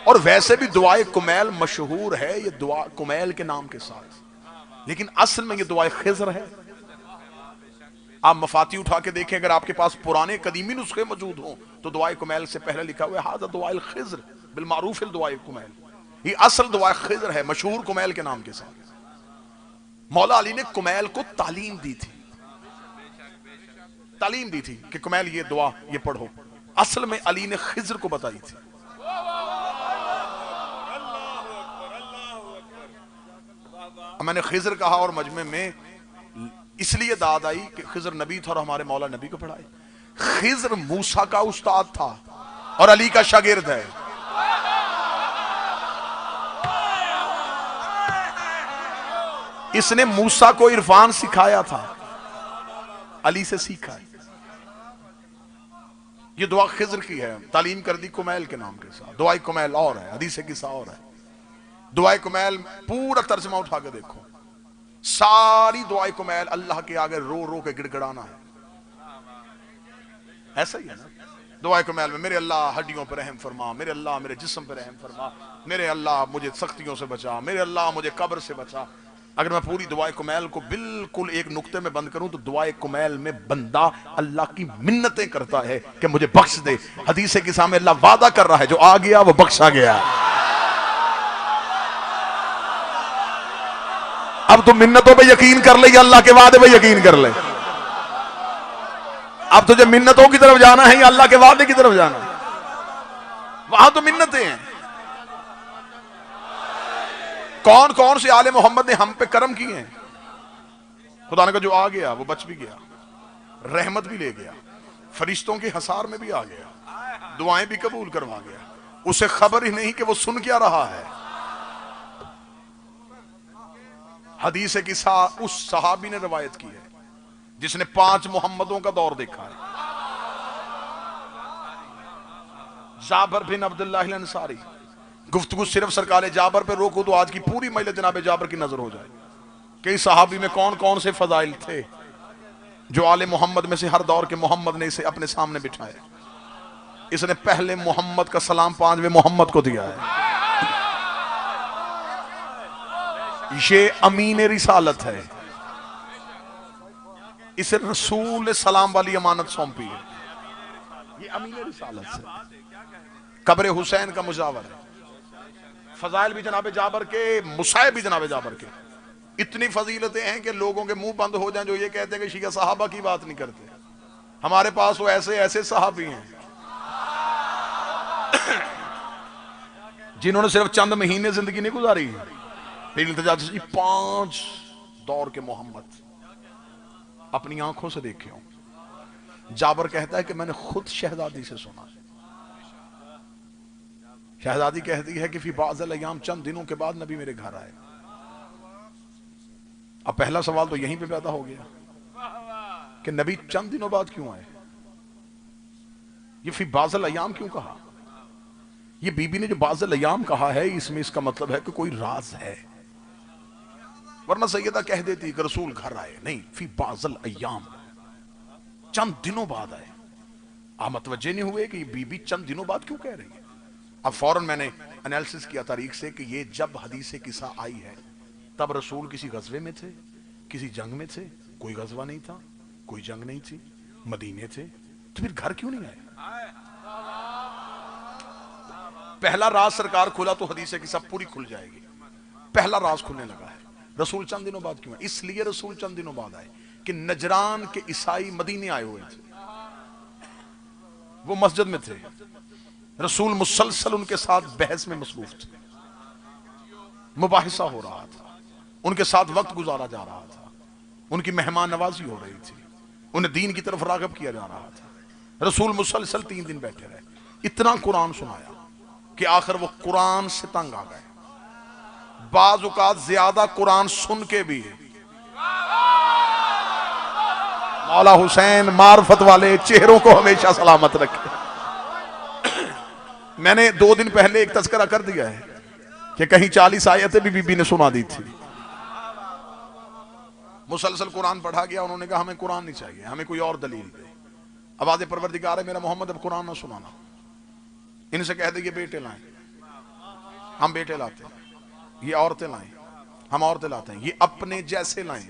और वैसे भी दुआए कुमैल मशहूर है ये दुआ कुमैल के नाम के साथ, लेकिन असल में ये दुआए खिज़र है। आप मफाती उठा के देखें, अगर आपके पास पुराने कदीमी नुस्खे मौजूद हों तो दुआए कुमैल से पहले लिखा हुआ है हाज़ा दुआए खिज़र बिल मारूफ दुआए कुमैल। ये असल दुआए खिज़र है, मशहूर कुमैल के नाम के साथ। मौला अली ने कुमैल को तालीम दी थी, तालीम दी थी कि कुमैल ये दुआ ये पढ़ो। असल में अली ने खिज़र को बताई थी। मैंने खिज़र कहा और मजमे में इसलिए दाद आई कि खिज़र नबी था और हमारे मौला नबी को पढ़ाए। खिज़र मूसा का उस्ताद था और अली का शागिर्द है। इसने मूसा को इरफान सिखाया था, अली से सीखा है। ये दुआ खिज़र की है, तालीम कर दी कुमैल के नाम के साथ। दुआए कुमैल और है, हदीस किस्सा और है। दुआए कुमैल पूरा तर्जमा उठा के देखो, सारी दुआए कुमैल अल्लाह के आगे रो रो के गिड़गिड़ाना है। ऐसा ही है ना दुआए कुमैल में, मेरे अल्लाह हड्डियों पर रहम फरमा, मेरे अल्लाह मेरे जिस्म पर रहम फरमा, मेरे अल्लाह मुझे सख्तियों से बचा, मेरे अल्लाह मुझे कब्र से बचा। अगर मैं पूरी दुआए कुमैल को बिल्कुल एक नुक्ते में बंद करूं तो दुआए कुमैल में बंदा अल्लाह की मिन्नतें करता है कि मुझे बख्श दे। हदीस के सामने अल्लाह वादा कर रहा है, जो आ गया वो बख्शा गया। अब तुम मिन्नतों पे यकीन कर ले या अल्लाह के वादे पे यकीन कर ले। अब तुझे मिन्नतों की तरफ जाना है या अल्लाह के वादे की तरफ जाना है? वहां तो मिन्नतें हैं। कौन कौन से आले मोहम्मद ने हम पे करम किए हैं। खुदा ने कहा जो आ गया वो बच भी गया, रहमत भी ले गया, फरिश्तों के हसार में भी आ गया, दुआएं भी कबूल करवा गया। उसे खबर ही नहीं कि वो सुन क्या रहा है। हदीस की उस सहाबी ने रवायत की है जिसने 5 मोहम्मदों का दौर देखा है। जाबर बिन अब्दुल्लाह अंसारी। गुफ्तगू सिर्फ सरकार जाबर पे रोको तो आज की पूरी महिला जनाब जाबर की नजर हो जाए कि इस सहाबी में कौन कौन से फजाइल थे जो आले मोहम्मद में से हर दौर के मोहम्मद ने इसे अपने सामने बिठाया। इसने पहले मोहम्मद का सलाम 5वें मोहम्मद को दिया है। ये अमीन रिसालत है, इसे रसूल सलाम वाली अमानत सौंपी है। ये अमीन रिसालत है। कब्र हुसैन का मुजावर है। फजाइल भी जनाब जाबर के, मुसाइब भी जनाब जाबर के। इतनी फजीलतें हैं कि लोगों के मुंह बंद हो जाएं जो ये कहते हैं कि शिया सहाबा की बात नहीं करते। हमारे पास वो ऐसे ऐसे सहाबी हैं जिन्होंने सिर्फ चंद महीने जिंदगी नहीं गुजारी, 5 दौर के मोहम्मद अपनी आंखों से देखे हो। जाबर कहता है कि मैंने खुद शहजादी से सुना। शहजादी कहती है कि फी बाज़ल अय्याम, चंद दिनों के बाद नबी मेरे घर आए। अब पहला सवाल तो यहीं पे पैदा हो गया कि नबी चंद दिनों बाद क्यों आए। ये फी बाज़ल अय्याम क्यों कहा। ये बीबी ने जो बाज़ल अय्याम कहा है इसमें इसका मतलब है कि कोई राज है, वरना सैयदा कह देती कि रसूल घर आए। नहीं, फी बाज़ल अय्याम, चंद दिनों बाद आए। आप मतवज्जे नहीं हुए कि ये बीबी चंद दिनों बाद क्यों कह रही है। अब फौरन मैंने एनालिसिस किया तारीख से कि ये जब हदीस किस्सा आई है तब रसूल किसी गजवे में थे, किसी जंग में थे। कोई गजवा नहीं था, कोई जंग नहीं थी, मदीने थे, तो फिर घर क्यों नहीं आए। पहला राज सरकार खुला तो हदीस किस्सा पूरी खुल जाएगी। पहला राज खुलने लगा है, रसूल चंद दिनों बाद क्यों आए। इसलिए रसूल चंद दिनों बाद आए कि नजरान के ईसाई मदीने आए हुए थे, वो मस्जिद में थे। रसूल मुसलसल उनके साथ बहस में मसरूफ थे, मुबाहिसा हो रहा था, उनके साथ वक्त गुजारा जा रहा था, उनकी मेहमान नवाजी हो रही थी, उन्हें दीन की तरफ रागब किया जा रहा था। रसूल मुसलसल 3 दिन बैठे रहे, इतना कुरान सुनाया कि आखिर वो कुरान से तंग आ गए। बाज़ औक़ात ज्यादा कुरान सुन के भी मौला हुसैन मार्फत वाले चेहरों को हमेशा सलामत रखे। मैंने 2 दिन पहले एक तज़किरा कर दिया है कि कहीं 40 आयतें भी बीबी ने सुना दी थी। मुसलसल कुरान पढ़ा गया, उन्होंने कहा हमें कुरान नहीं चाहिए, हमें कोई और दलील दे। आवाज़ परवरदिगार है मेरा मोहम्मद अब कुरान ना सुनाना, इनसे कह दे ये बेटे लाएं। हम बेटे लाते हैं, ये औरतें लाएं, हम औरतें लाते हैं, ये अपने जैसे लाएं।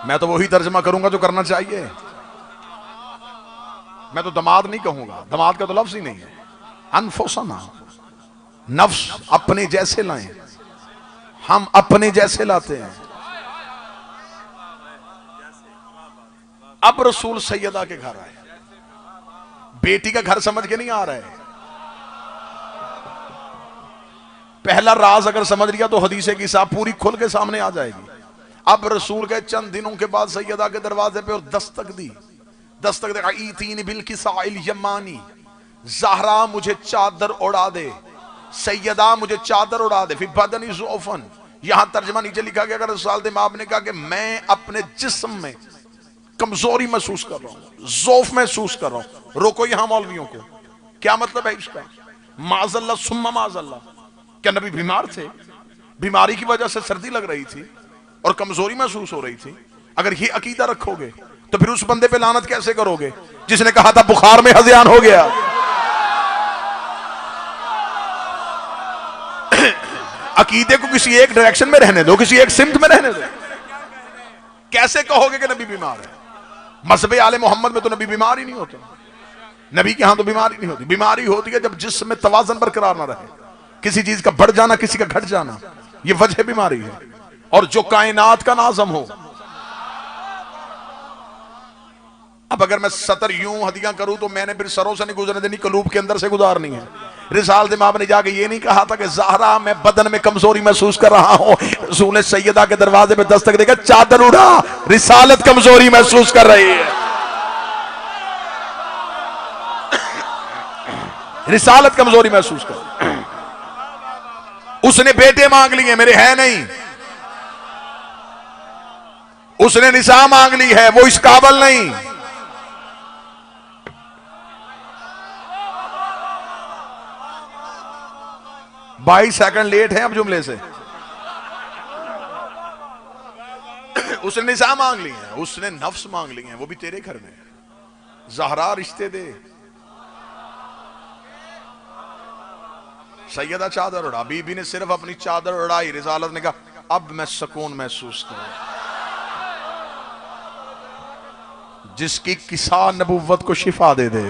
मैं तो वही तर्जमा करूंगा जो करना चाहिए। मैं तो दमाद नहीं कहूंगा, दमाद का तो लफ्ज ही नहीं है। अनफुसना, नफ्स अपने जैसे लाएं, हम अपने जैसे लाते हैं। अब रसूल सैयदा के घर आए, बेटी का घर समझ के नहीं आ रहा है। पहला राज अगर समझ लिया तो हदीसे की साहब पूरी खुल के सामने आ जाएगी। अब रसूल के चंद दिनों के बाद सैयदा के दरवाजे पे और दस्तक दी, दस्तक देखा, ईतीन बिल किसाइल यमानी, ज़हरा मुझे चादर उड़ा दे, सैयदा मुझे चादर उड़ा दे, फिर बदनी ज़ौफन। यहां तर्जमा नीचे लिखा गया, अगर रसूल इमाम ने कहा कि मैं अपने जिस्म में कमजोरी महसूस कर रहा हूं, ज़ौफ महसूस कर रहा हूं। रोको यहां मौलवियों को, क्या मतलब है इसका? माज़ल्ला सुम्मा माज़ल्ला, क्या नबी बीमार थे, बीमारी की वजह से सर्दी लग रही थी और कमजोरी महसूस हो रही थी? अगर ये अकीदा रखोगे तो फिर उस बंदे पे लानत कैसे करोगे जिसने कहा था बुखार में हज़यान हो गया? अकीदे को किसी एक डायरेक्शन में रहने दो, किसी एक सिमत में रहने दो। कैसे कहोगे कि नबी बीमार है? मज़हब आले मोहम्मद में तो नबी बीमार ही नहीं होता, नबी के यहां तो बीमारी नहीं होती। बीमारी होती है जब जिस्म में तवाज़न बरकरार ना रहे, किसी चीज का बढ़ जाना, किसी का घट जाना, ये वजह बीमारी है। और जो कायनात का नाज़म हो, अब अगर मैं सतर यूं हदियां करूं तो मैंने फिर सरों से नहीं गुजरने देनी, कलूब के अंदर से गुजारनी है। रिसाल इमाम ने जाके ये नहीं कहा था कि ज़हरा मैं बदन में कमजोरी महसूस कर रहा हूं, रसूल सैयदा के दरवाजे पे दस्तक देकर चादर उड़ा, रिसालत कमजोरी महसूस कर रही है, रिसालत कमजोरी महसूस कर। उसने बेटे मांग लिए, मेरे है नहीं, उसने निसा मांग ली है, वो इस काबल नहीं। बाईस सेकंड लेट है अब जुमले से। उसने निसा मांग ली है, उसने नफ्स मांग ली है, वो भी तेरे घर में। ज़हरा रिश्ते दे, सैयदा चादर उड़ा, बीबी ने सिर्फ अपनी चादर उड़ाई, रिसालत ने कहा अब मैं सुकून महसूस करूं। जिसकी किसा नबुव्वत को शिफा दे दे,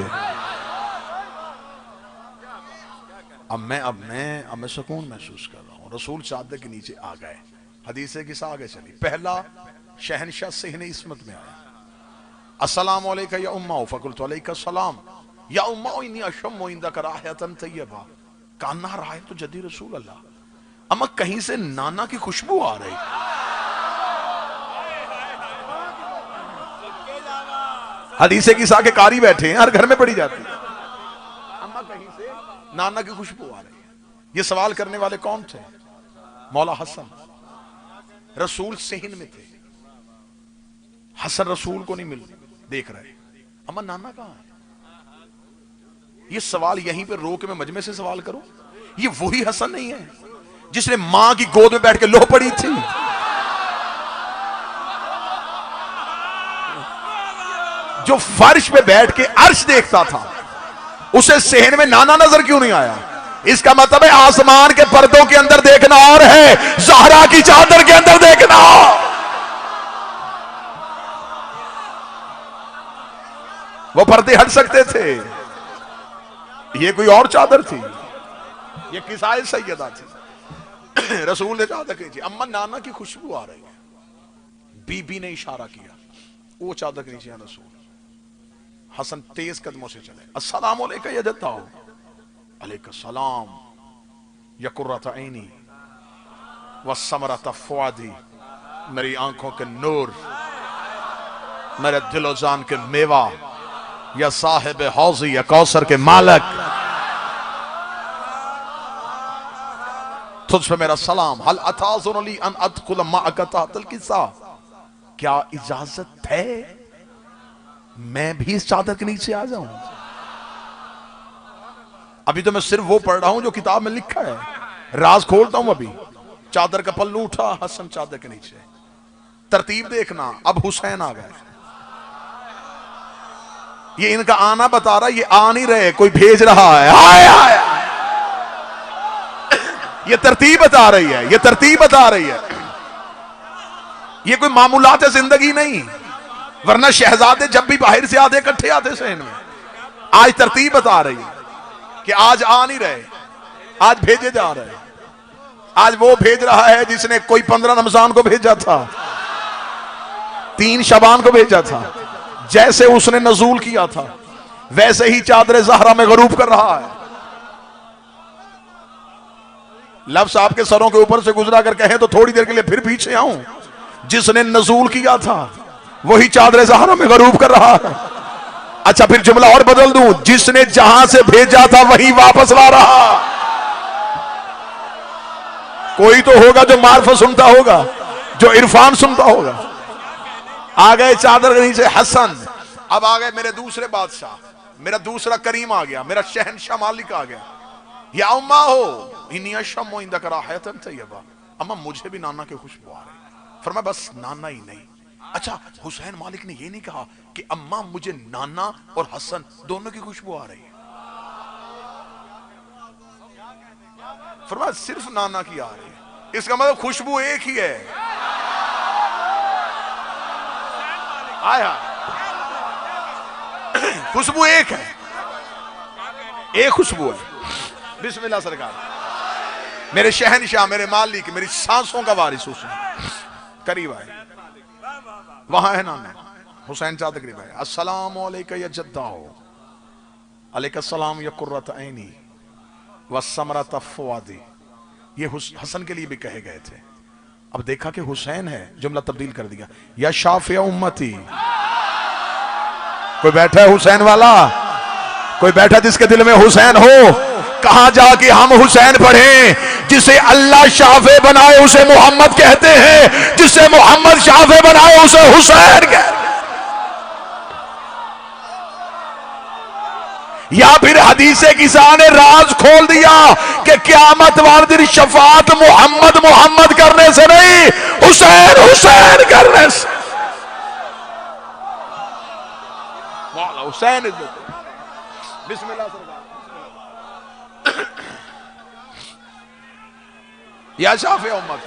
अब मैं सुकून महसूस कर रहा हूं। रसूल चादर के नीचे आ गए, हदीसे किसा आगे चली। पहला शहनशाह सेहने इस्मत में आया, अस्सलामु अलैका या उम्मा, फकुलतु अलैका सलाम या उम्मा इन्नी अशम्मु इंदका राहतन तय्यबा, कान्ना राय तो जदी रसूल अल्लाह, अम्मा कहीं से नाना की खुशबू आ रही। हदीसे किसा के कारी बैठे हैं, हर घर में पड़ी जाती है, अम्मा कहीं से नाना की खुशबू आ रही है। ये सवाल करने वाले कौन थे? मौला हसन। रसूल सेहन में थे, हसन रसूल को नहीं मिल देख रहे, अम्मा नाना कहां है? ये सवाल यहीं पे रोक में मजमे से सवाल करो। ये वही हसन नहीं है जिसने मां की गोद में बैठ के लो पड़ी थी? जो फर्श पे बैठ के अर्श देखता था, उसे सेहन में नाना नजर क्यों नहीं आया? इसका मतलब है आसमान के पर्दों के अंदर देखना और है ज़हरा की चादर के अंदर देखना। वो पर्दे हट सकते थे, ये कोई और चादर थी, ये किसाए सैयदा थी। रसूल ने चादर की थी, अम्मा नाना की खुशबू आ रही है। बीबी ने इशारा किया, वो चादर के नीचे रसूल। हसन तेज कदमों से चले, अस्सलाम अलैका या जद्दा, अलैका सलाम या कुर्रत ऐनी व समरत फुआदी, मेरी आंखों के नूर, मेरे दिलो जान के मेवा, या साहिब हौजी या कौसर के मालक, तुझ पे मेरा सलाम। हल अताज़ुनी अन अदखुल मअक तहतल किसा, क्या इजाजत है मैं भी इस चादर के नीचे आ जाऊं? अभी तो मैं सिर्फ वो पढ़ रहा हूं जो किताब में लिखा है, राज खोलता हूं। अभी चादर का पल्लू उठा, हसन चादर के नीचे। तरतीब देखना, अब हुसैन आ गए। ये इनका आना बता रहा, ये आ नहीं रहे, कोई भेज रहा है। आए आए ये तरतीब बता रही है, ये तरतीब बता रही है। ये कोई मामूलात है जिंदगी नहीं, वरना शहजादे जब भी बाहर से आते इकट्ठे आते सहन में। आज तरतीब बता रही है कि आज आ नहीं रहे, आज भेजे जा रहे हैं। आज वो भेज रहा है जिसने कोई 15 रमजान को भेजा था, 3 शबान को भेजा था। जैसे उसने नजूल किया था वैसे ही चादर ज़हरा में गरूब कर रहा है। लफ्ज़ आपके सरों के ऊपर से गुजरा कर कहें तो थोड़ी देर के लिए फिर पीछे आऊं। जिसने नजूल किया था वही चादर ज़हरा में गरूब कर रहा है। अच्छा फिर जुमला और बदल दूं, जिसने जहां से भेजा था वही वापस ला रहा। कोई तो होगा जो मार्फत सुनता होगा, जो इरफान सुनता होगा। आ गए चादर के नीचे हसन। अब आ गए मेरे दूसरे बादशाह, मेरा दूसरा करीम आ गया, मेरा शहनशाह मालिक आ गया। या उम्मा हो इन्नी शम्मो इंदा करा हैतन तय्यबा। अम्मा मुझे भी नाना की खुशबू आ रही। फरमाया बस नाना ही नहीं। अच्छा हुसैन मालिक ने ये नहीं कहा कि अम्मा मुझे नाना और हसन दोनों की खुशबू आ रही है। फरमाया सिर्फ नाना की आ रही है। इसका मतलब खुशबू एक ही है। आया खुशबू एक है, एक खुशबू है। बिस्मिल्लाह सरकार। मेरे शहनशाह, मेरे मालिक, मेरी सांसों का वारिस हुसैन करीब आए। वहां है नाना हुसैन चादर करीब आए। अस्सलाम अलैका या जद्दाओ, अलैका सलाम या कुर्रत ऐनी व समरत फुआदी। ये हसन के लिए भी कहे गए थे। अब देखा कि हुसैन है, जुमला तब्दील कर दिया। या शाफिया उम्मती। कोई बैठा है हुसैन वाला? कोई बैठा जिसके दिल में हुसैन हो? कहां जाके हम हुसैन पढ़ें? जिसे अल्लाह शाफे बनाए उसे मोहम्मद कहते हैं, जिसे मोहम्मद शाफे बनाए उसे हुसैन कहते हैं। या फिर हदीसे किसा ने राज खोल दिया कि क़यामत वाले दिन शफात मोहम्मद मोहम्मद करने से नहीं, हुसैन हुसैन करने से। हुसैन बिस्मिल्लाह सरकार। या शाफे उम्मत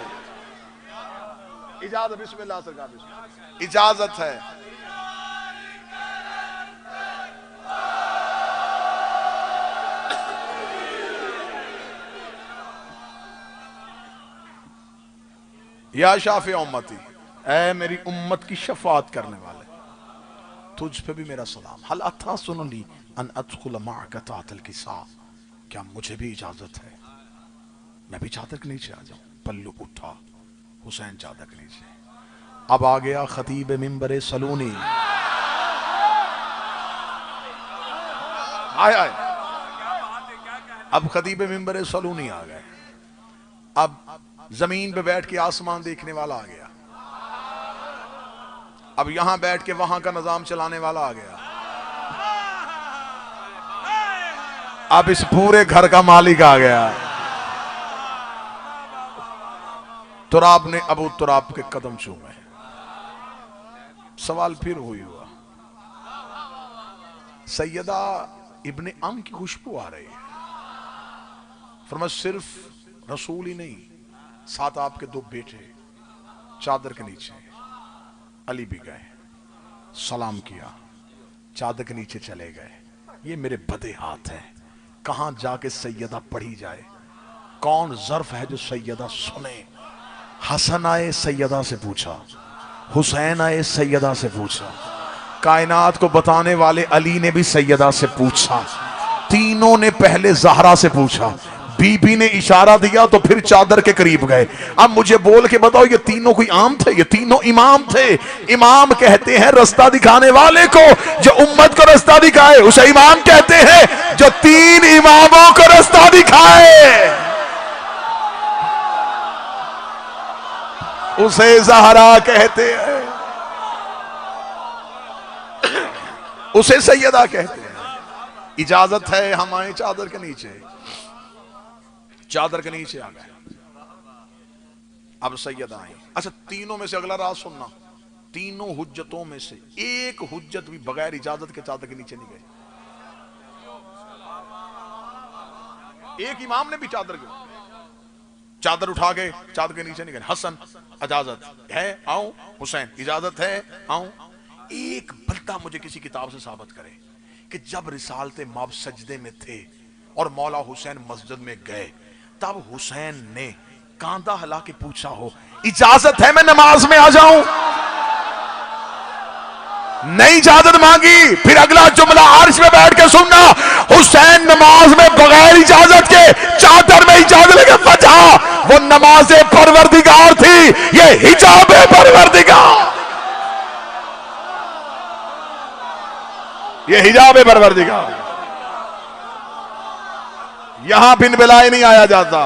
इजाजत। बिस्मिल्लाह सरकार। इजाजत है। या शाफी उम्मती, ऐ मेरी उम्मत की शफात करने वाले, तुझ पे भी मेरा सलाम। हल अथा सुनली अन अदखुल मअका तातल किसा। क्या मुझे भी इजाजत है मैं भी चादर के नीचे आ जाऊं? पल्लू उठा, हुसैन चादर के नीचे। अब आ गया खतीब मिंबर सलूनी। आए आए अब खतीब मिंबर सलूनी आ गए। अब जमीन पे बैठ के आसमान देखने वाला आ गया। अब यहां बैठ के वहां का निजाम चलाने वाला आ गया। अब इस पूरे घर का मालिक आ गया। तुराब ने अबू तुराब के कदम चूमे। सवाल फिर हुआ, सैयदा इब्ने अम की खुशबू आ रही है। फरमाया सिर्फ रसूल ही नहीं, साथ आपके 2 बेटे चादर के नीचे। अली भी गए, सलाम किया, चादर के नीचे चले गए। ये मेरे बदे हाथ हैं, कहां जाके सैयदा पढ़ी जाए? कौन ज़र्फ है जो सैयदा सुने? हसन आए सैयदा से पूछा, हुसैन आए सैयदा से पूछा, कायनात को बताने वाले अली ने भी सैयदा से पूछा, तीनों ने पहले ज़हरा से पूछा। बीबी ने इशारा दिया तो फिर चादर के करीब गए। अब मुझे बोल के बताओ, ये तीनों कोई आम थे? ये तीनों इमाम थे। इमाम कहते हैं रास्ता दिखाने वाले को, जो उम्मत को रास्ता दिखाए उसे इमाम कहते हैं। जो 3 इमामों को रास्ता दिखाए उसे ज़हरा कहते हैं, उसे सैयदा कहते हैं। इजाजत है हम आए चादर के नीचे। चादर के नीचे आ गए। अब सैयदा आई। अच्छा तीनों में से अगला राज सुनना, तीनों हुज्जतों में से एक हुज्जत भी बगैर इजाजत के चादर के नीचे नहीं गए। एक इमाम ने भी चादर के, चादर उठा के चादर के नीचे नहीं गए। हसन इजाजत है आऊं, हुसैन इजाजत है आऊं। एक बंदा मुझे किसी किताब से साबित करे कि जब रिसालते माब सजदे में थे और मौला हुसैन मस्जिद में गए, तब हुसैन ने कांधा हिला के पूछा हो इजाजत है मैं नमाज में आ जाऊं? नहीं इजाजत मांगी। फिर अगला जुमला अर्श में बैठ के सुनना, हुसैन नमाज में बगैर इजाजत के चादर में इजाजत लेके बचा। वो नमाज परवरदिगार थी, ये हिजाब परवरदिगार, ये हिजाब परवरदिगार। यहां बिन बिलाए नहीं आया जाता,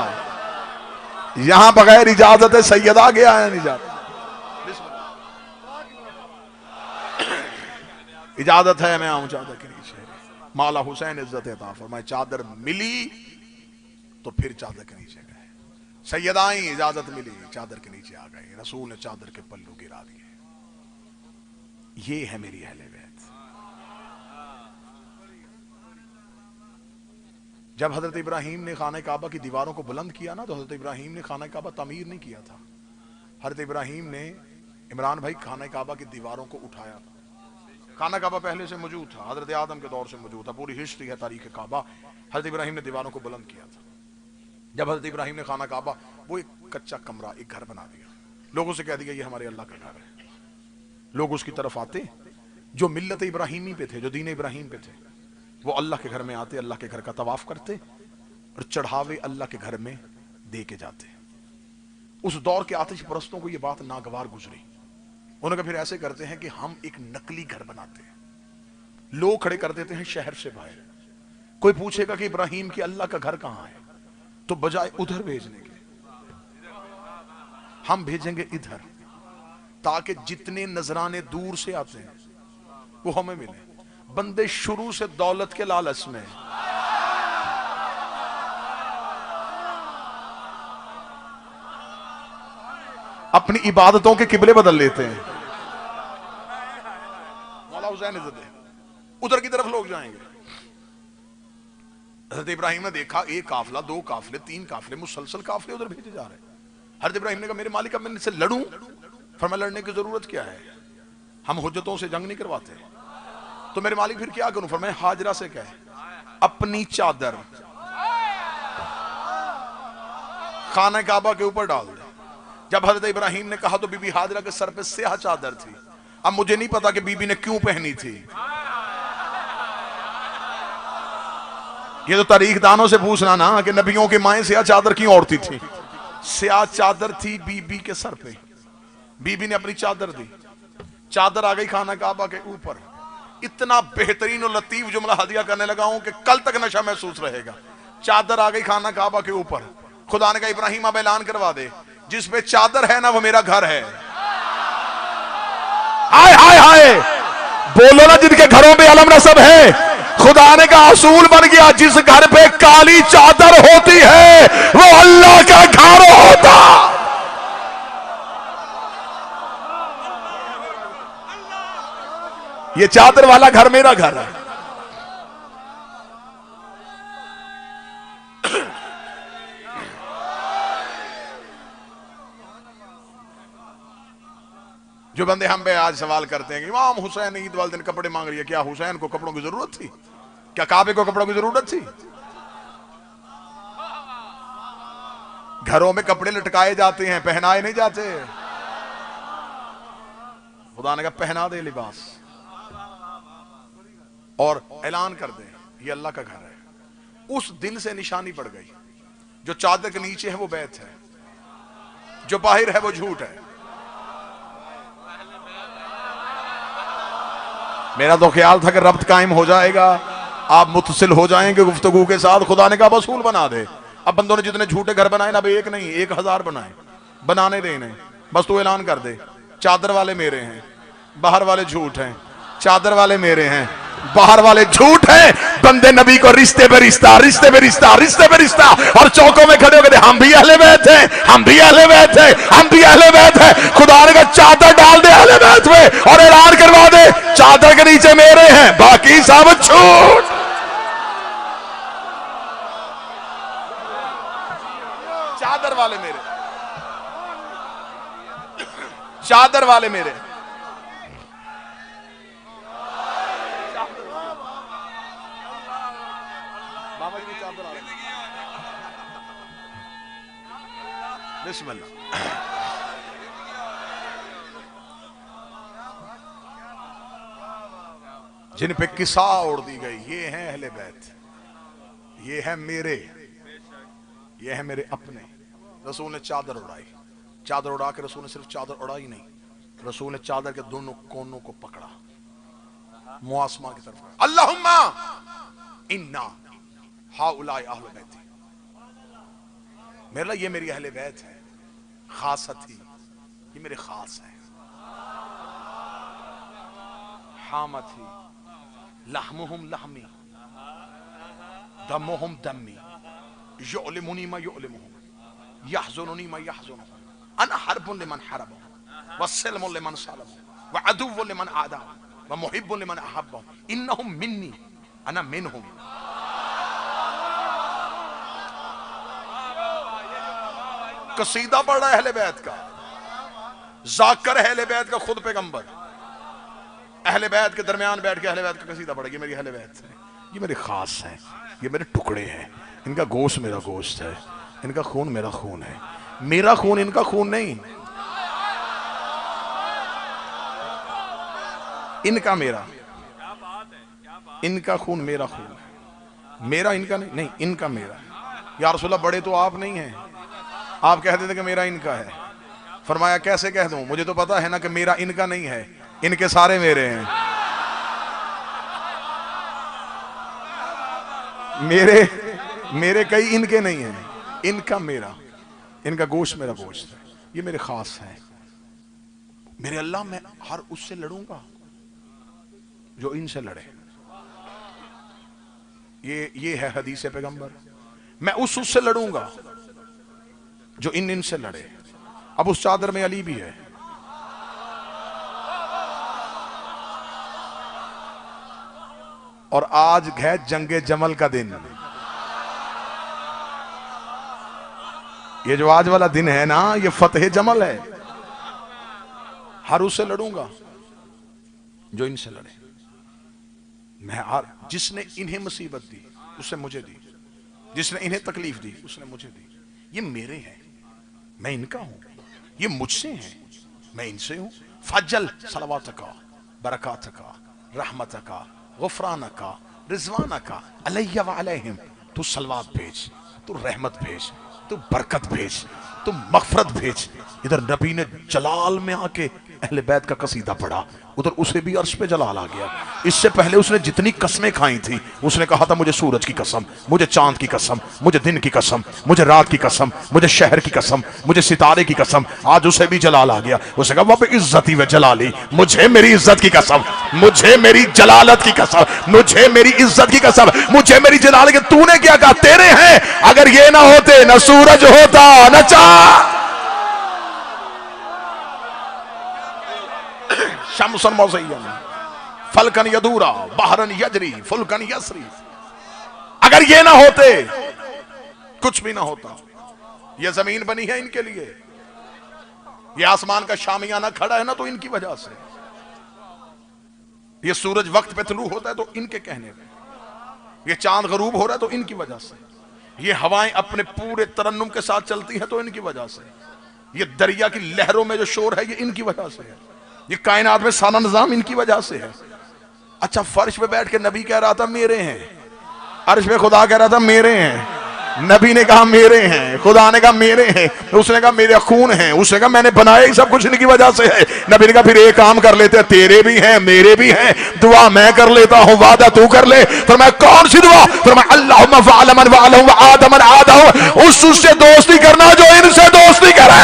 यहां बगैर इजाजत सैयदा के आया नहीं जाता। इजाजत है मैं आऊं चादर के नीचे। मौला हुसैन इज्जत अता फरमाए, चादर मिली तो फिर चादर के नीचे गए। सैयदाई इजाजत मिली, चादर के नीचे आ गए। रसूल ने चादर के पल्लू गिरा दिए। ये है मेरी अहले बैत। जब हजरत इब्राहिम ने खाना काबा की दीवारों को बुलंद किया ना, तो हजरत इब्राहिम ने खाना काबा तामीर नहीं किया था। हजरत इब्राहिम ने, इमरान भाई, खाना काबा की दीवारों को उठाया था। खाना काबा पहले से मौजूद था, हजरत आदम के दौर से मौजूद था। पूरी हिस्ट्री है तारीख काबा। हजरत इब्राहिम ने दीवारों को बुलंद किया था। जब हजरत इब्राहिम ने खाना काबा, वो एक कच्चा कमरा, एक घर बना दिया। लोगों से कह दिया ये हमारे अल्लाह का घर है। लोग उसकी तरफ आते जो मिल्लत इब्राहिमी पे थे, जो दीन इब्राहिम पे थे, वो अल्लाह के घर में आते, अल्लाह के घर का तवाफ करते और चढ़ावे अल्लाह के घर में दे के जाते। उस दौर के आतिश परस्तों को यह बात नागवार गुजरी। उन्होंने कहा फिर ऐसे करते हैं कि हम एक नकली घर बनाते हैं, लोग खड़े कर देते हैं शहर से बाहर। कोई पूछेगा कि इब्राहिम की अल्लाह का घर कहां है, तो बजाय उधर भेजने के हम भेजेंगे इधर, ताकि जितने नजराने दूर से आते हैं वो हमें मिले। बंदे शुरू से दौलत के लालच में, अपनी इबादतों के किबले बदल लेते हैं। मौला हुसैन इज्जत है, उधर की तरफ लोग जाएंगे। हजरत इब्राहिम ने देखा एक काफिला, दो काफिले, तीन काफिले, मुसलसल काफिले उधर भेजे जा रहे हैं। हजरत इब्राहिम ने कहा मेरे मालिक अब मैं इनसे लड़ूं? फरमाया लड़ने की जरूरत क्या है, हम हुज्जतों से जंग नहीं करवाते। तो मेरे मालिक फिर क्या करूं? फरमाया हाजरा से कहे अपनी चादर खाना काबा के ऊपर डाल दे। जब हजरत इब्राहिम ने कहा तो बीबी हाजरा के सर पे स्याह चादर थी। अब मुझे नहीं पता कि बीबी ने क्यों पहनी थी, ये तो तारीख दानों से पूछना ना कि नबियों की माएं स्याह चादर क्यों ओढ़ती थी। स्याह चादर थी बीबी के सर पे, बीबी ने अपनी चादर दी, चादर आ गई खाना काबा के ऊपर। इतना बेहतरीन और लतीफ जुमला हदिया करने लगा हूं कि कल तक नशा महसूस रहेगा। चादर आ गई खाना काबा के ऊपर। खुदा ने कहा इब्राहिम अब ऐलान करवा दे, जिस पे चादर है ना वो मेरा घर है। हाय हाय हाय, बोलो ना जिनके घरों पे अलम नसब है। खुदा ने कहा असूल बन गया, जिस घर पे काली चादर होती है वो अल्लाह का घर होता। ये चादर वाला घर मेरा घर है। जो बंदे हम पे आज सवाल करते हैं कि इमाम हुसैन ईद वाले दिन कपड़े मांग रही है, क्या हुसैन को कपड़ों की जरूरत थी? क्या काबे को कपड़ों की जरूरत थी? घरों में कपड़े लटकाए जाते हैं, पहनाए नहीं जाते। खुदा ने कहा पहना दे लिबास और ऐलान कर दे ये अल्लाह का घर है। उस दिन से निशानी पड़ गई, जो चादर के नीचे है वो बैत है, जो बाहर है वो झूठ है। मेरा तो ख्याल था कि रब्त कायम हो जाएगा, आप मुतसिल हो जाएंगे गुफ्तगू के साथ। खुदा ने कहा वसूल बना दे। अब बंदों ने जितने झूठे घर बनाए ना, अब एक नहीं 1000 बनाए, बनाने देने। बस तू ऐलान कर दे चादर वाले मेरे हैं, बाहर वाले झूठ हैं। चादर वाले मेरे हैं, बाहर वाले झूठ हैं। बंदे नबी को रिश्ते पे रिश्ता, रिश्ते पे रिश्ता, रिश्ते पे रिश्ता, और चौकों में खड़े होकर हम भी अहले बैत हैं, हम भी अहले बैत हैं, हम भी अहले बैत हैं। खुदा ने कहा चादर डाल दे अहले बैत में और ऐलान करवा दे चादर के नीचे मेरे हैं, बाकी सब झूठ। चादर वाले मेरे, चादर वाले मेरे, बाबा जी चादर वाले, बिस्मिल्लाह। जिन पे किसा उड़ दी गई, ये हैं अहले बैत, ये है मेरे, ये है मेरे अपने। रसूल ने चादर उड़ाई, चादर उड़ा के रसूल ने सिर्फ चादर उड़ाई नहीं, रसूल ने चादर के दोनों कोनों को पकड़ा, मुंह आसमान की तरफ, अल्लाहुम्मा इन्ना हाउलाई अहले बैती, मेरे लिए ये मेरी अहले बैत है, खासत ही ये मेरे खास है, हामत ही लहमुहुम लहमी दमुहुम दमी युअलिमुनी मा युअलिमुहुम यहज़ुनुनी मा यहज़ुनुहुम अना हर्बुन लिमन हरबहुम वस्सलमुन लिमन सलबहुम व अदुव्वुन लिमन आदाहुम व मुहिब्बुन लिमन अहब्बहुम इन्नहुम मिन्नी अना मिनहुम। कसीदा पढ़ रहा है अहले बैत का, जाकर अहले बैत का, खुद पैगंबर अहले बैत के दरमियान बैठ के अहले बैत का कसीदा पढ़, ये मेरी अहले बैत है, ये मेरे खास हैं, ये मेरे टुकड़े हैं, इनका गोश्त मेरा गोश्त है, इनका खून मेरा खून है, मेरा खून इनका खून नहीं, इनका मेरा, इनका खून मेरा खून है, मेरा इनका नहीं, नहीं इनका मेरा। या रसूलल्लाह बड़े तो आप नहीं हैं, आप कहते थे कि मेरा इनका है, फरमाया कैसे कह दूं, मुझे तो पता है ना कि मेरा इनका नहीं है, इनके सारे मेरे हैं, मेरे कई इनके नहीं हैं, इनका मेरा, इनका गोश्त मेरा गोश्त है, ये मेरे खास हैं। मेरे अल्लाह मैं हर उससे लड़ूंगा जो इनसे लड़े, ये है हदीस पैगंबर, मैं उससे लड़ूंगा जो इनसे लड़े। अब उस चादर में अली भी है, और आज है जंगे जमल का दिन, ये जो आज वाला दिन है ना, ये फतेह जमल है, हर उससे लड़ूंगा जो इनसे लड़े। मैं हर जिसने इन्हें मुसीबत दी उसने मुझे दी, जिसने इन्हें तकलीफ दी उसने मुझे दी, ये मेरे हैं, मैं इनका हूं, ये मुझसे हैं, मैं इनसे हूं। फजल सलवातका बरकातका रहमतका गुफरानका रिजवानका अलैया व अलैहिम, तू सलवात भेज, तू रहमत भेज, तू बरकत भेज, तू मगफरत भेज। इधर नबी ने जलाल में आके अहले बैत का कसीदा पढ़ा, उधर उसे भी अर्श पे जलाल आ गया। इससे पहले उसने जितनी कसमें खाई थी, उसने कहा था मुझे सूरज की कसम, मुझे चांद की कसम, मुझे दिन की कसम, मुझे रात की कसम, मुझे शहर की कसम, मुझे सितारे की कसम, आज उसे भी जलाल आ गया। उसने कहा वह इज्जती व जलाली, मुझे मेरी इज्जत की कसम, मुझे मेरी जलालत की कसम, मुझे मेरी इज्जत की कसम, मुझे मेरी जलालत की। तूने क्या कहा, तेरे हैं, अगर ये ना होते न सूरज होता न चांद, शमसन मौज़य्यन फलकन यदूरा बहरन यजरी फुलकन यसरी, अगर ये ना होते कुछ भी ना होता। ये जमीन बनी है इनके लिए, ये आसमान का शामियाना खड़ा है ना तो इनकी वजह से, ये सूरज वक्त पे तुलू होता है तो इनके कहने पे, ये चांद गरूब हो रहा है तो इनकी वजह से, ये हवाएं अपने पूरे तरन्नुम के साथ चलती हैं तो इनकी वजह से, ये दरिया की लहरों में जो शोर है ये इनकी वजह से है, ये कायनात में सारा निजाम इनकी वजह से है। अच्छा, फर्श पे बैठ के नबी कह रहा था मेरे हैं, अर्श पे खुदा कह रहा था मेरे हैं, नबी ने कहा मेरे हैं, खुदा ने कहा मेरे हैं, उसने कहा मेरे खून हैं, उसने कहा मैंने बनाया ही सब कुछ इनकी वजह से है। नबी ने कहा फिर एक काम कर लेते हैं, तेरे भी हैं मेरे भी हैं, दुआ मैं कर लेता हूं, वादा तू कर ले। फिर मैं कौन सी दुआ, फिर मैं अल्लाहुम्मा फ़अल मन वअलहु व आदम आदहु, उससे दोस्ती करना जो इनसे दोस्ती करे,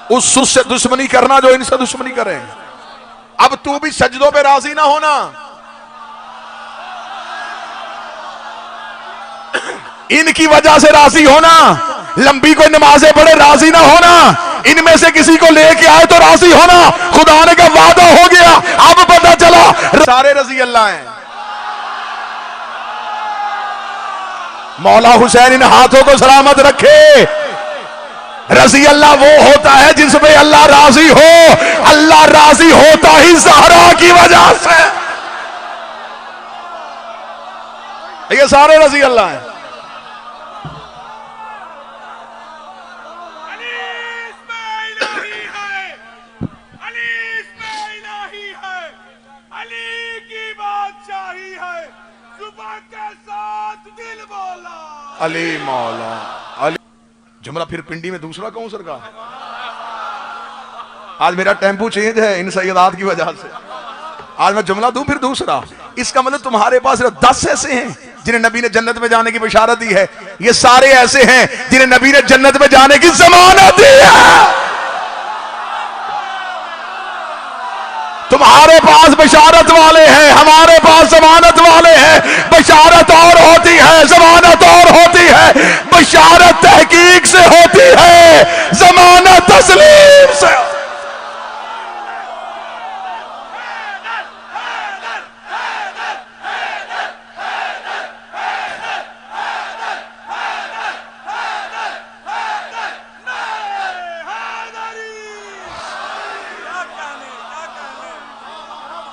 उससे दुश्मनी करना जो इनसे दुश्मनी करे। अब तू भी सजदों पे राजी ना होना, इनकी वजह से राजी होना, लंबी कोई नमाजें पढ़े राजी ना होना, इनमें से किसी को लेके आए तो राजी होना। खुदा ने का वादा हो गया, अब पता चला सारे रजी अल्लाह हैं। मौला हुसैन इन हाथों को सलामत रखे। रजी अल्लाह वो होता है जिसमें अल्लाह राजी हो। अल्लाह राजी होता ही ज़हरा की वजह से। ये सारे रजी अल्लाह हैं। अली मौला अली। जुमला फिर पिंडी में दूसरा कौन सरकार? आज मेरा टेम्पो चेंज है इन सैयदात की वजह से। आज मैं जुमला दूं फिर दूसरा। इसका मतलब तुम्हारे पास 10 ऐसे हैं जिन्हें नबी ने जन्नत में जाने की बशारत दी है। ये सारे ऐसे हैं जिन्हें नबी ने जन्नत में जाने की जमानत दी है। तुम्हारे पास बशारत वाले हैं, हमारे पास जमानत वाले हैं। बशारत और होती है, जमानत और होती है। बशारत तहकीक से होती है, जमानत तस्लीम से।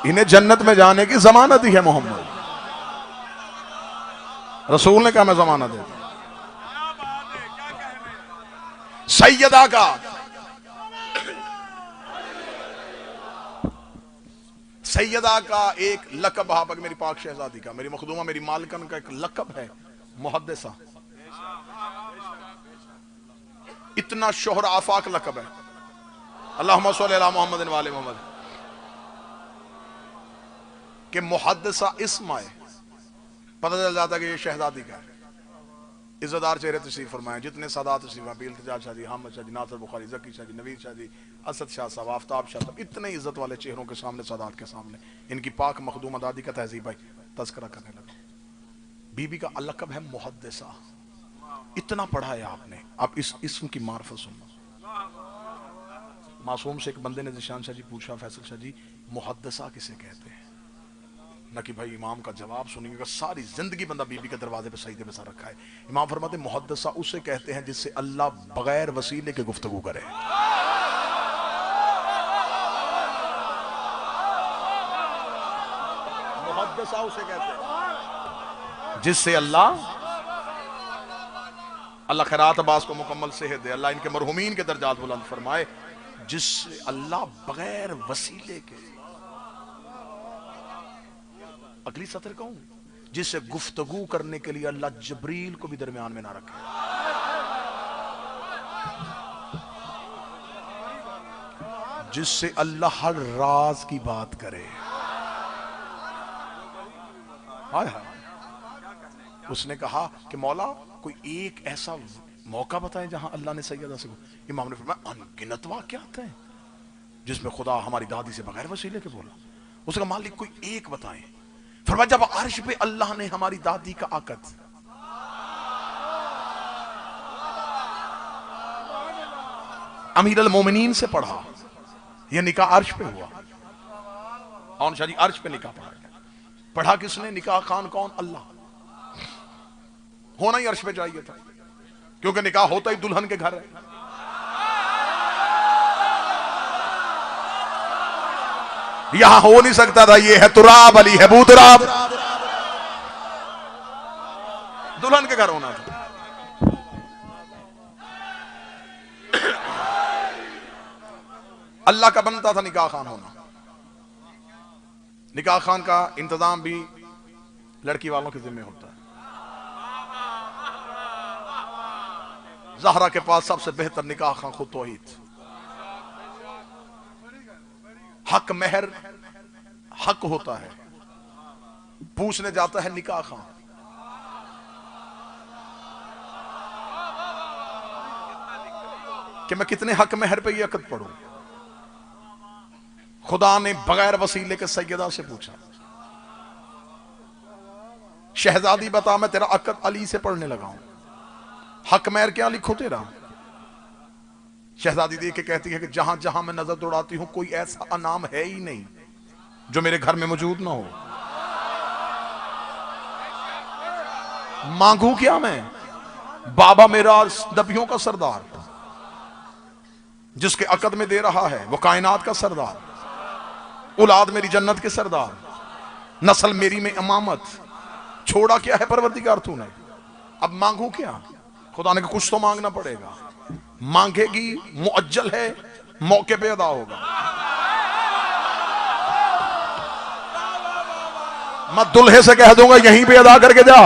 इन्हें जन्नत में जाने की जमानत ही है। मोहम्मद रसूल ने कहा मैं जमानत देता हूं। सैयदा का सैयदा का एक लकब है मेरी पाक शहजादी का, मेरी मखदूमा, मेरी मालकन का एक लकब है मुहद्दिसा। इतना शोहर आफाक लकब है। अल्लाहुम्मा सल्ली अला मुहम्मद व आले मुहम्मद कि मुहद्दिसा इस्म आए पता चल जाता कि ये शहजादी का है। इज्जतदार चेहरे तशरीफ फरमाए जितने सादात तशरीफ हैं, इल्तिजा शाह जी, हामिद शाह जी, नासिर बुखारी, जकी शाह जी, नवीद शाह जी, असद शाह साहब, आफ्ताब शाह साहब, इतने इज्जत वाले चेहरों के सामने, सादात के सामने इनकी पाक मखदूमा दादी का तहजीब भाई तज़किरा करने लगा। बीबी का अलकब है मुहद्दिसा। इतना पढ़ा है आपने, आप इस इस्म की मार्फत सुनना। मासूम से एक बंदे ने जिशान शाह जी पूछा, फैसल शाह जी मुहद्दिसा किसे कहते हैं? न कि भाई इमाम का जवाब सुनेंगे, सारी जिंदगी बंदा बीबी के दरवाजे पे सईदे पे सर रखा है। इमाम फरमाते मुहद्दिसा उसे कहते हैं जिससे अल्लाह बगैर वसीले के गुफ्तगू करे। मुहद्दिसा उसे कहते हैं जिससे अल्लाह खैरात अब्बास को मुकम्मल सेहत दे, अल्लाह इनके मरहुमीन के दर्जात बुलंद फरमाए। जिससे अल्लाह बगैर वसीले के, अगली सतर कहूं, जिससे गुफ्तगू करने के लिए अल्लाह जबरील को भी दरमियान में ना रखे। जिससे अल्लाह हर राज की बात करे। हाय हाय। उसने कहा कि मौला कोई एक ऐसा मौका बताएं जहां अल्लाह ने सैयदा से, इमाम ने फरमाया अनगिनत वाक़यात हैं जिसमें खुदा हमारी दादी से बगैर वसीले के बोला। उसका मालिक कोई एक बताएं। फरमाया जब अर्श पे अल्लाह ने हमारी दादी का आकद, अमीर अल मोमिनीन से पढ़ा, यह निकाह अर्श पे हुआ। और शाह जी अर्श पे निकाह पढ़ा गया। पढ़ा किसने? निकाह खान कौन? अल्लाह। होना ही अर्श पे चाहिए था, क्योंकि निकाह होता ही दुल्हन के घर है। यहां हो नहीं सकता था। ये है तुराब, अली है बूतराब। दुल्हन के घर होना था। अल्लाह का बनता था निकाह खान होना। निकाह खान का इंतजाम भी लड़की वालों के जिम्मे होता है। ज़हरा के पास सबसे बेहतर निकाह खान खुद तौहीद। हक महर हक होता है, पूछने जाता है निकाह खान। कि मैं कितने हक महर पे ये अकद पढ़ूं। खुदा ने बगैर वसीले के सैयदा से पूछा, शहजादी बता मैं तेरा अकद अली से पढ़ने लगा हूं, हक महर क्या लिखो तेरा? शहजादी देख के कहती है कि जहां जहां मैं नजर दौड़ाती हूं कोई ऐसा अनाम है ही नहीं जो मेरे घर में मौजूद ना हो। मांगू क्या मैं? बाबा मेरा नबियों का सरदार, जिसके अकद में दे रहा है वो कायनात का सरदार, औलाद मेरी जन्नत के सरदार, नस्ल मेरी में इमामत। छोड़ा क्या है परवरदिगार तूने? अब मांगू क्या? खुदा ने कुछ तो मांगना पड़ेगा। मांगेगी, मुअज्जल है, मौके पे अदा होगा। मैं दुल्हे से कह दूंगा यहीं पे अदा करके जा।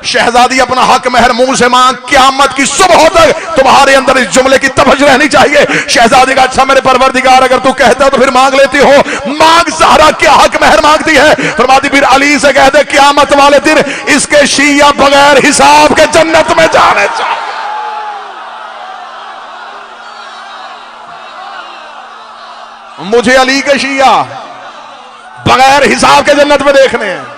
शहजादी अपना हक महर मुंह से मांग, क़यामत की सुबह तक तुम्हारे अंदर इस जुमले की तवज्जो रहनी चाहिए। शहजादी का अच्छा मेरे परवरदिगार अगर तू कहता तो फिर मांग लेती हो। मांग, ज़हरा क्या हक महर मांगती है? फरमाती फिर अली से कह दे क़यामत वाले दिन इसके शिया बगैर हिसाब के जन्नत में जाने चाहिए। मुझे अली के शिया बगैर हिसाब के जन्नत में देखने हैं।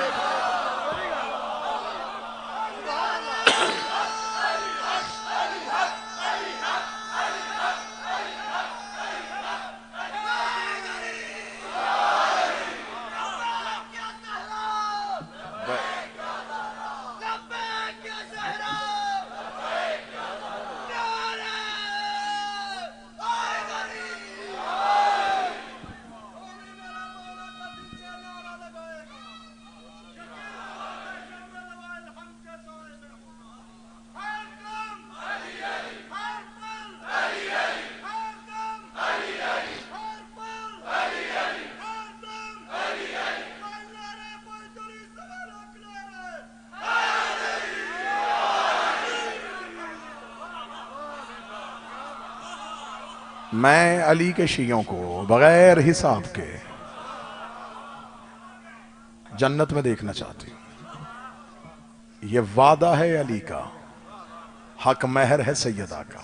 मैं अली के शियों को बगैर हिसाब के जन्नत में देखना चाहती हूं। यह वादा है अली का, हक महर है सैयदा का।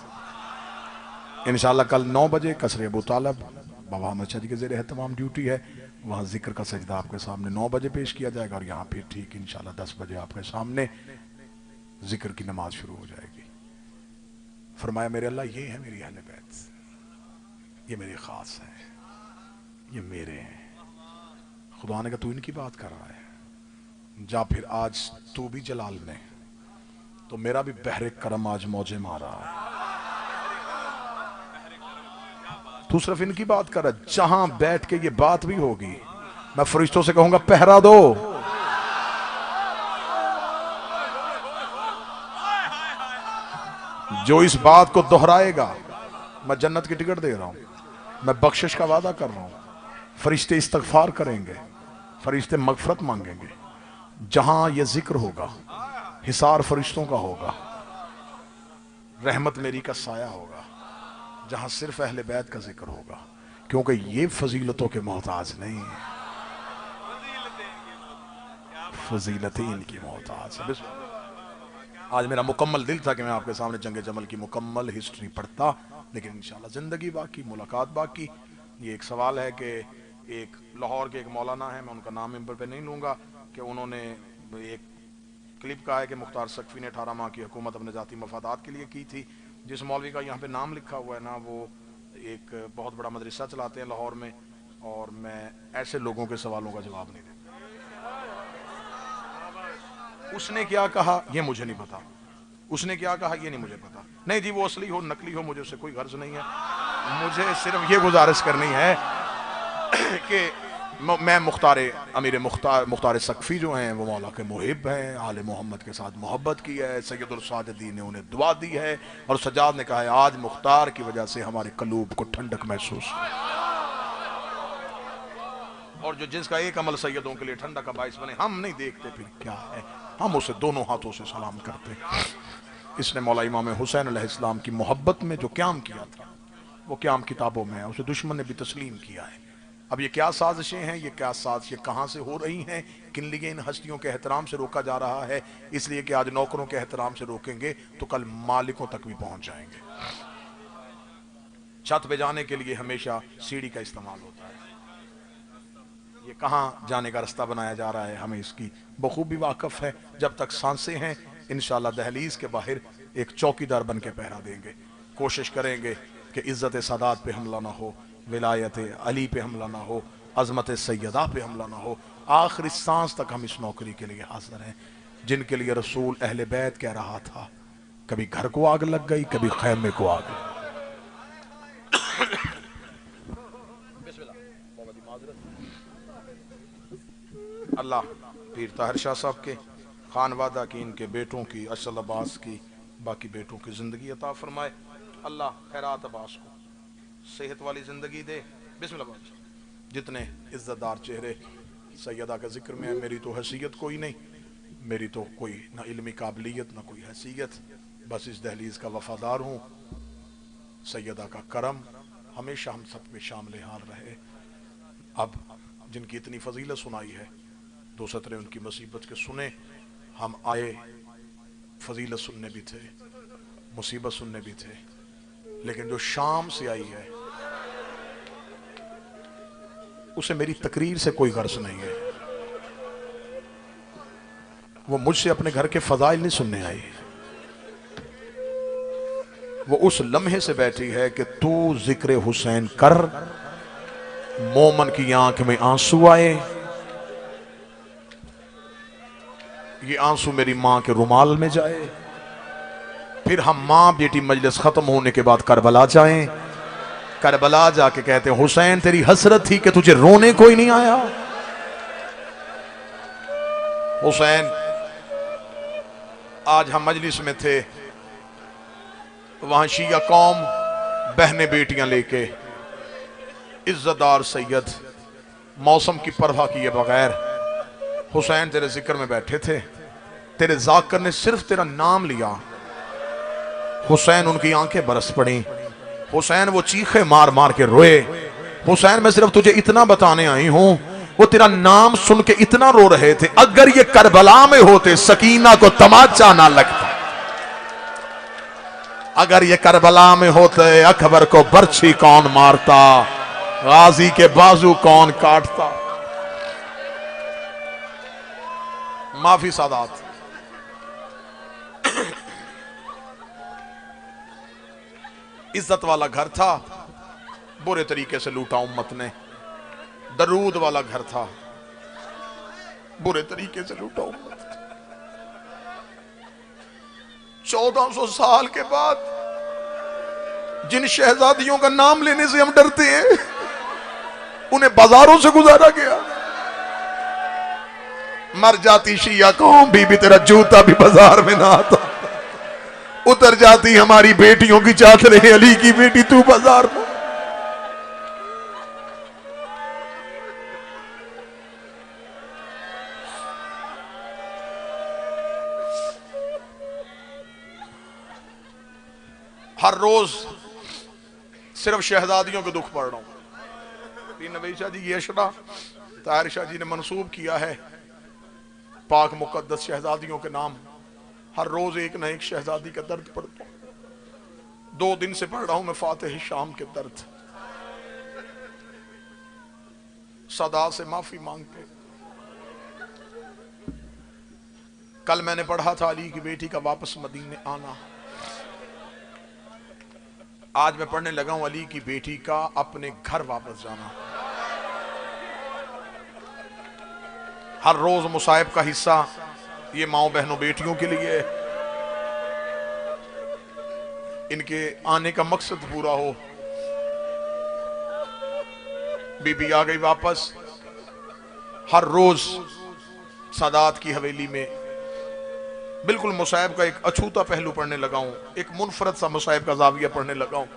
इंशाअल्लाह कल 9 बजे कसरे अबू तालब बाबा अहमद शाह जी के ज़ेरे तमाम ड्यूटी है, वहां जिक्र का सजदा आपके सामने 9 बजे पेश किया जाएगा और यहाँ पे ठीक इंशाअल्लाह 10 बजे आपके सामने जिक्र की नमाज शुरू हो जाएगी। फरमाया मेरे अल्लाह ये है मेरी अहले बैत, ये मेरे खास है, ये मेरे हैं। खुदा ने कहा तू इनकी बात कर रहा है, जा फिर आज तू भी जलाल में, तो मेरा भी बहरे करम आज मौजे मारा है। तू सिर्फ इनकी बात कर रहा है, जहां बैठ के ये बात भी होगी मैं फरिश्तों से कहूंगा पहरा दो। जो इस बात को दोहराएगा मैं जन्नत की टिकट दे रहा हूं, मैं बख्शिश का वादा कर रहा हूं। फरिश्ते इस्तगफार करेंगे, फरिश्ते मगफरत मांगेंगे। जहां यह जिक्र होगा हिसार फरिश्तों का होगा, रहमत मेरी का साया होगा। जहां सिर्फ अहले बैत का जिक्र होगा, क्योंकि ये फजीलतों के मोहताज नहीं है, फजीलतें इनकी मोहताज है। आज मेरा मुकम्मल दिल था कि मैं आपके सामने जंग जमल की मुकम्मल हिस्ट्री पढ़ता, लेकिन इंशाल्लाह जिंदगी बाकी, मुलाकात बाकी। ये एक सवाल है कि एक लाहौर के एक मौलाना है, मैं उनका नाम मिंबर पे नहीं लूँगा, कि उन्होंने एक क्लिप कहा है कि मुख्तार सकफी ने 18 माह की हुकूमत अपने जाती मफादात के लिए की थी। जिस मौलवी का यहाँ पे नाम लिखा हुआ है ना, वो एक बहुत बड़ा मदरसा चलाते हैं लाहौर में, और मैं ऐसे लोगों के सवालों का जवाब नहीं देता। उसने क्या कहा ये मुझे नहीं पता, उसने क्या कहा ये नहीं मुझे पता। नहीं जी, वो असली हो नकली हो मुझे उससे कोई गर्ज नहीं है। मुझे सिर्फ ये गुजारिश करनी है कि मैं मुख्तार सकफी जो हैं वो मौला के मुहिब हैं, आले मोहम्मद के साथ मोहब्बत की है, सैयदुल सादिदीन ने उन्हें दुआ दी है, और सज्जाद ने कहा है आज मुख्तार की वजह से हमारे कलूब को ठंडक महसूस है। और जो जिसका एक अमल सैयदों के लिए ठंडक का बाइस बने, हम नहीं देखते फिर क्या है, हम उसे दोनों हाथों से सलाम करते। इसने मौला इमाम हुसैन अलैहिस्सलाम की मोहब्बत में जो क़याम किया था वो क़याम किताबों में है, उसे दुश्मन ने भी तस्लीम किया है। अब ये क्या साजिशें हैं, ये क्या साजिशें कहाँ से हो रही हैं, किन लिए इन हस्तियों के एहतराम से रोका जा रहा है? इसलिए कि आज नौकरों के एहतराम से रोकेंगे तो कल मालिकों तक भी पहुंच जाएंगे। छत पे जाने के लिए हमेशा सीढ़ी का इस्तेमाल होता है, ये कहाँ जाने का रास्ता बनाया जा रहा है हमें इसकी बखूबी वाकफ है। जब तक सांसें हैं इंशाल्लाह दहलीज के बाहर एक चौकीदार बन के पहरा देंगे। कोशिश करेंगे कि इज्जत सादात पे हमला ना हो, विलायत अली पे हमला ना हो, अजमत सैयदा पे हमला ना हो। आखिरी सांस तक हम इस नौकरी के लिए हाजिर हैं। जिनके लिए रसूल अहले बैत कह रहा था कभी घर को आग लग गई, कभी खैमे को आग लग। अल्लाह पीर ताहिर शाह साहब के, खानवादा की, इनके बेटों की, असल अब्बास की, बाकी बेटों की जिंदगी अता फरमाए। अल्लाह खैरात अब्बास को सेहत वाली जिंदगी दे। बिस्मिल्लाह। जितने इज्जतदार चेहरे सैयदा का जिक्र में है, मेरी तो हैसियत कोई नहीं, मेरी तो कोई ना इल्मी काबिलियत ना कोई हैसियत, बस इस दहलीज का वफादार हूँ। सैयदा का करम हमेशा हम सब पे शामिल हाल रहे। अब जिनकी इतनी फजीलत सुनाई है, दो सतरे उनकी मुसीबत के सुने। हम आए फजीलत सुनने भी थे, मुसीबत सुनने भी थे, लेकिन जो शाम से आई है उसे मेरी तकरीर से कोई गर्ज नहीं है। वो मुझसे अपने घर के फजाइल नहीं सुनने आई, वो उस लम्हे से बैठी है कि तू जिक्र हुसैन कर, मोमन की आंख में आंसू आए। ये आंसू मेरी मां के रुमाल में जाए, फिर हम मां बेटी मजलिस खत्म होने के बाद करबला जाएं। करबला जाके कहते हैं हुसैन तेरी हसरत थी कि तुझे रोने कोई नहीं आया। हुसैन आज हम मजलिस में थे, वहां शिया कौम बहने बेटियां लेके इज्जतदार सैयद मौसम की परवाह किए बगैर हुसैन तेरे जिक्र में बैठे थे। तेरे जाकर ने सिर्फ तेरा नाम लिया, हुसैन उनकी आंखें बरस पड़ी। हुसैन वो चीखे मार मार के रोए। हुसैन मैं सिर्फ तुझे इतना बताने आई हूं, वो तेरा नाम सुन के इतना रो रहे थे, अगर ये करबला में होते सकीना को तमाचा ना लगता, अगर ये करबला में होते अकबर को बर्छी कौन मारता, गाजी के बाजू कौन काटता। माफी सादात। इज्जत वाला घर था, बुरे तरीके से लूटा उम्मत ने। दरूद वाला घर था, बुरे तरीके से लूटा उम्मत। 1400 साल के बाद जिन शहजादियों का नाम लेने से हम डरते हैं, उन्हें बाजारों से गुजारा गया। मर जाती शिया कौम भी तेरा जूता भी बाजार में ना आता। उतर जाती हमारी बेटियों की चादरें, अली की बेटी तू बाजार में। हर रोज सिर्फ शहजादियों को दुख पड़ रहा हूं। पीर नबी शाह जी की अशरा ताहिर शाह जी ने मंसूब किया है पाक मुकद्दस शहजादियों के नाम। हर रोज एक न एक शहजादी का दर्द पढ़ता हूं। 2 दिन से पढ़ रहा हूं मैं फातिह शाम के दर्द। सदा से माफी मांगते। कल मैंने पढ़ा था अली की बेटी का वापस मदीने आना। आज मैं पढ़ने लगा हूं अली की बेटी का अपने घर वापस जाना। हर रोज मुसाहिब का हिस्सा ये माओ बहनों बेटियों के लिए, इनके आने का मकसद पूरा हो। बीबी आ गई वापस। हर रोज सादात की हवेली में बिल्कुल मुसाहिब का एक अछूता पहलू पढ़ने लगा हूं, एक मुनफरद सा मुसाहिब का जाविया पढ़ने लगा हूं।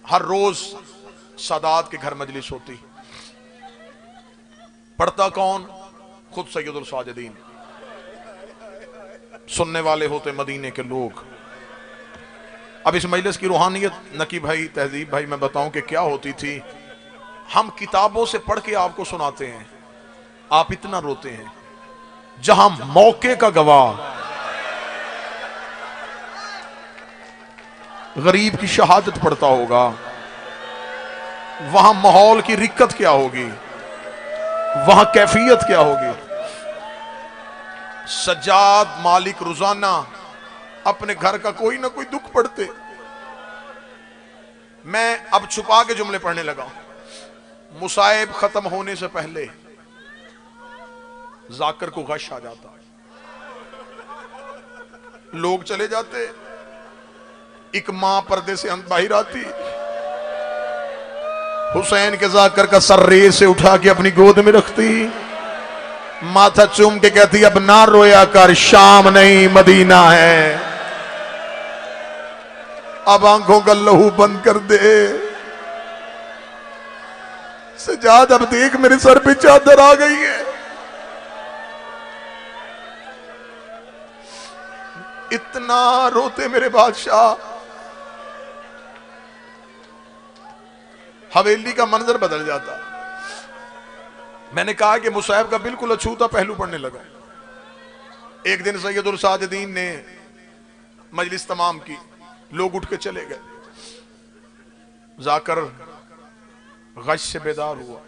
हर रोज सादात के घर मजलिस होती। पढ़ता कौन? खुद सैयदुल साजिदीन। सुनने वाले होते मदीने के लोग। अब इस मजलिस की रूहानियत नकी भाई, तहजीब भाई, मैं बताऊं कि क्या होती थी। हम किताबों से पढ़ के आपको सुनाते हैं, आप इतना रोते हैं। जहां मौके का गवाह गरीब की शहादत पढ़ता होगा, वहां माहौल की रिक्कत क्या होगी, वहां कैफियत क्या होगी। सज्जाद मालिक रोजाना अपने घर का कोई ना कोई दुख पढ़ते। मैं अब छुपा के जुमले पढ़ने लगा। मुसाइब खत्म होने से पहले जाकर को गश आ जाता है। लोग चले जाते, एक मां पर्दे से बाहर आती, हुसैन के जाकर का सर रेत से उठा के अपनी गोद में रखती, माथा चूम के कहती अब ना रोया कर, शाम नहीं मदीना है, अब आंखों का लहू बंद कर दे। सजाद अब देख मेरे सर पे चादर आ गई है। इतना रोते मेरे बादशाह, हवेली का मंजर बदल जाता। मैंने कहा कि मुसाहिब का बिल्कुल अछूता पहलू पड़ने लगा। एक दिन सैयदुल साजिदीन ने मजलिस तमाम की, लोग उठ के चले गए। जाकर गश से बेदार हुआ,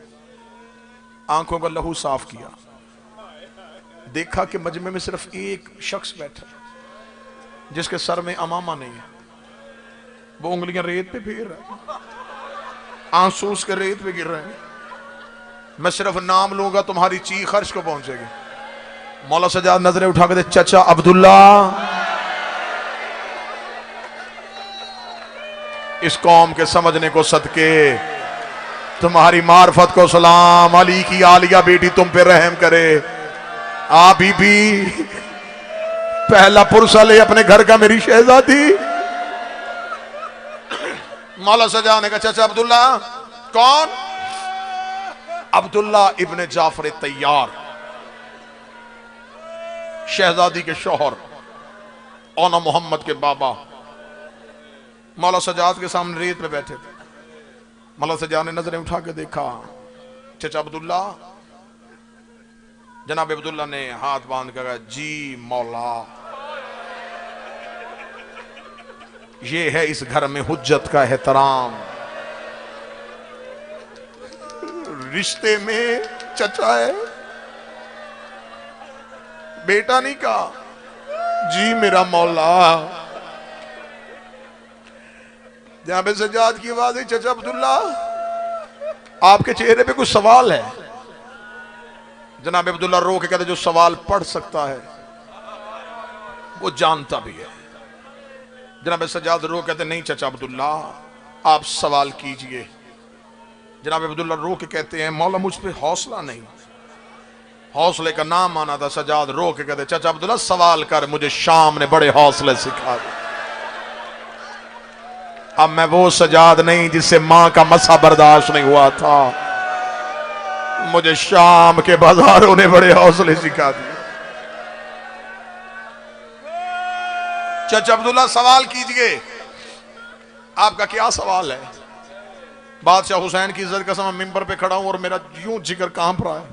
आंखों का लहू साफ किया, देखा कि मजमे में सिर्फ एक शख्स बैठा जिसके सर में अमामा नहीं है, वो उंगलियां रेत पे फेर रहा है, आंसू उसके रेत पे गिर रहे हैं। मैं सिर्फ नाम लूंगा तुम्हारी चीख अर्श को पहुंचेगी। मौला सजाद नजरें उठा के दे, चाचा अब्दुल्ला, इस कौम के समझने को सदके, तुम्हारी मार्फत को सलाम, अली की आलिया बेटी तुम पे रहम करे। आ बीबी, पहला पुरसा ले अपने घर का मेरी शहजादी। मौला सजा ने कहा चाचा अब्दुल्ला। कौन? अब्दुल्ला इब्ने जाफर तैयार, शहजादी के शौहर, औना मोहम्मद के बाबा। मौला सजाद के सामने रेत पे बैठे थे। मौला सजाद ने नजरें उठा के देखा, चाचा अब्दुल्ला। जनाब अब्दुल्ला ने हाथ बांध कर कहा, जी मौला, ये है इस घर में हुज्जत का एहतराम। रिश्ते में चचा है, बेटा नहीं कहा। जी मेरा मौला। जहां पे सजाद की आवाज है, चचा अब्दुल्ला आपके चेहरे पे कुछ सवाल है। जनाब अब्दुल्ला रो के कहते, जो सवाल पढ़ सकता है वो जानता भी है। जनाब सजाद रो कहते, नहीं चचा अब्दुल्ला आप सवाल कीजिए। जनाब अब्दुल्ला रो के कहते हैं, मौला मुझ पे हौसला नहीं। हौसले का नाम आना था। सजाद रो के कहते, चाचा अब्दुल्ला सवाल कर, मुझे शाम ने बड़े हौसले सिखा दिए। अब मैं वो सजाद नहीं जिससे मां का मसा बर्दाश्त नहीं हुआ था, मुझे शाम के बाजारों ने बड़े हौसले सिखा दिए। चाचा अब्दुल्ला सवाल कीजिए, आपका क्या सवाल है? बादशाह हुसैन की इज्जत का समय मिंबर पे खड़ा हूं और मेरा यूं जिगर कांप रहा है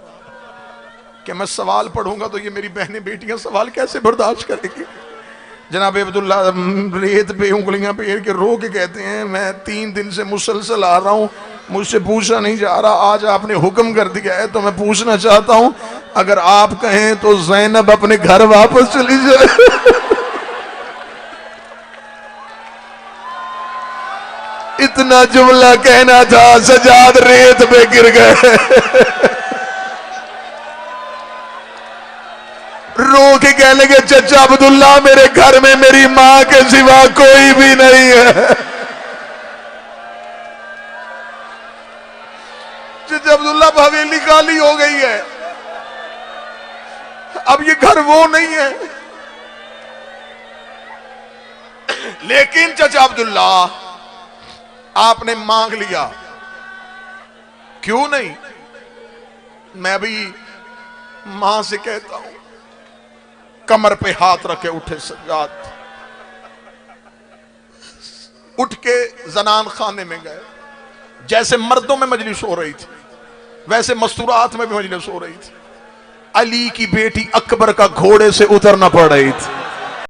कि मैं सवाल पढ़ूंगा तो ये मेरी बहनें बेटियां सवाल कैसे बर्दाश्त करेंगी। जनाब अब्दुल्ला रेत पे उंगलियां फेर के रो के कहते हैं, मैं 3 दिन से मुसलसल आ रहा हूं, मुझसे पूछा नहीं जा रहा, आज आपने हुक्म कर दिया है तो मैं पूछना चाहता हूं। अगर आप कहें तो ज़ैनब अपने घर वापस चली जाए। इतना जुमला कहना था, सजाद रेत पे गिर गए। रो के कहने लगे, चचा अब्दुल्ला मेरे घर में मेरी मां के सिवा कोई भी नहीं है। चचा अब्दुल्ला हवेली खाली हो गई है, अब ये घर वो नहीं है। लेकिन चचा अब्दुल्ला आपने मांग लिया, क्यों नहीं? मैं भी मां से कहता हूं। कमर पे हाथ रखे उठे सजाद, उठ के जनान खाने में गए। जैसे मर्दों में मजलिस हो रही थी वैसे मस्तूरात में भी मजलिस हो रही थी। अली की बेटी अकबर का घोड़े से उतरना पड़ रही थी।